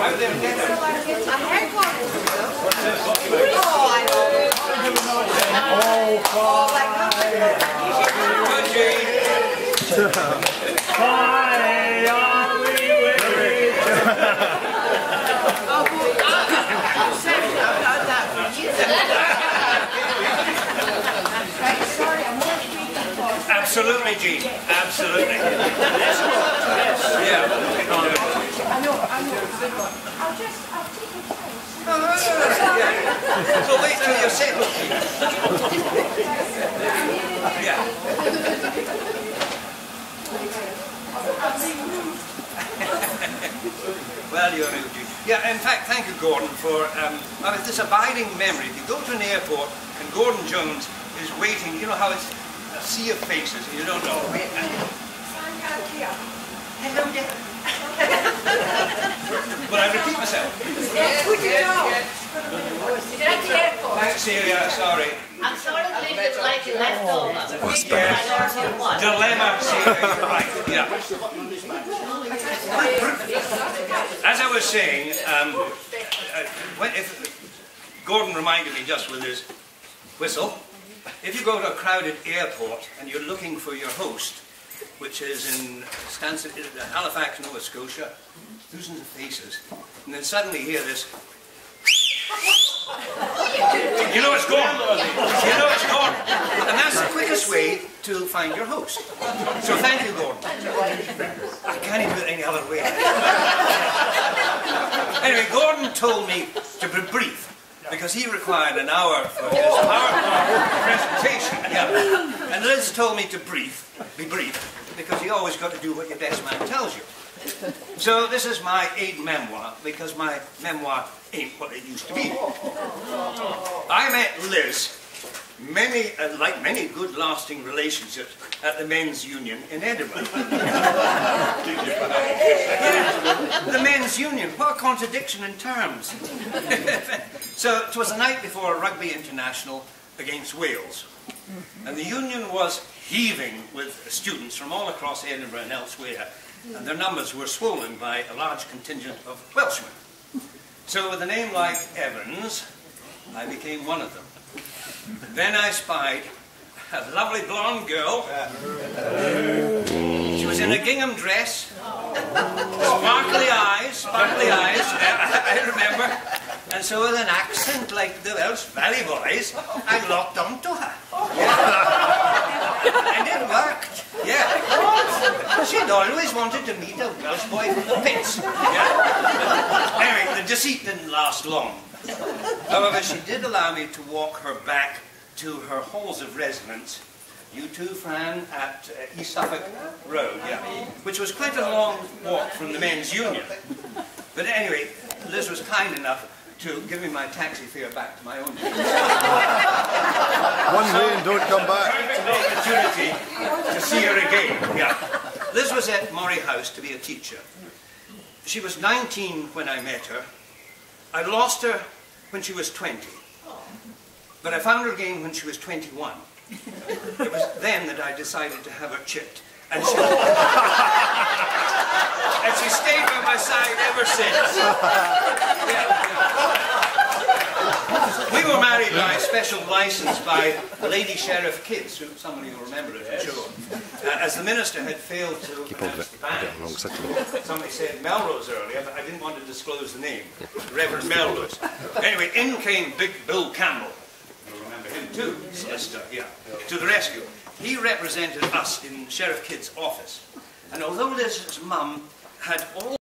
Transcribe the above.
out there and get them. Why are we waiting? Absolutely, Jean. Absolutely. Yes. Yeah. I'll take a So wait till you're settled. Yeah. Well, you're new, Jean. Yeah, in fact, thank you, Gordon, for this abiding memory. If you go to an airport and Gordon Jones is waiting, you know how it's a sea of faces, and you don't know. Hello there. But I repeat myself. Yes, would you know? Thanks, Celia, sorry. I'm sort of leaving it like you left over. Dilemma, Celia, you're right. Yeah. As I was saying, if Gordon reminded me just with his whistle, if you go to a crowded airport and you're looking for your host, which is in Halifax, Nova Scotia, thousands of faces, and then suddenly you hear this, you know it's gone. You know it's gone. And that's the quickest way to find your host. So thank you, Gordon. I can't even do it any other way. Anyway, Gordon told me to be brief, because he required an hour for his PowerPoint presentation. Yeah. And Liz told me to be brief, because you always got to do what your best man tells you. So this is my aide-memoir, because my memoir ain't what it used to be. I met Liz, like many good lasting relationships, at the men's union in Edinburgh. The men's union, what a contradiction in terms. So it was the night before a rugby international against Wales. And the union was heaving with students from all across Edinburgh and elsewhere, and their numbers were swollen by a large contingent of Welshmen. So with a name like Evans, I became one of them. Then I spied a lovely blonde girl. She was in a gingham dress, sparkly eyes, I remember. And so with an accent like the Welsh Valley boys, I locked onto her. And it worked. Yeah. She'd always wanted to meet a Welsh boy from the pits. Yeah. Anyway, the deceit didn't last long. However, she did allow me to walk her back to her halls of residence, you too, Fran, at East Suffolk Road, yeah, which was quite a long walk from the men's union. But anyway, Liz was kind enough to give me my taxi fare back to my own place. One way and don't come back. An opportunity to see her again. Yeah. Liz was at Murray House to be a teacher. She was 19 when I met her. I lost her when she was 20. But I found her again when she was 21. It was then that I decided to have her chipped. And she stayed by my side ever since. Yeah. We were married by special license by Lady Sheriff Kids, who some of you will remember it, I'm sure. As the minister had failed to announce the ban. Somebody said Melrose earlier, but I didn't want to disclose the name. Reverend Melrose. Anyway, in came Big Bill Campbell. You'll remember him too, solicitor, yeah, to the rescue. He represented us in Sheriff Kidd's office. And although Liz's mum had all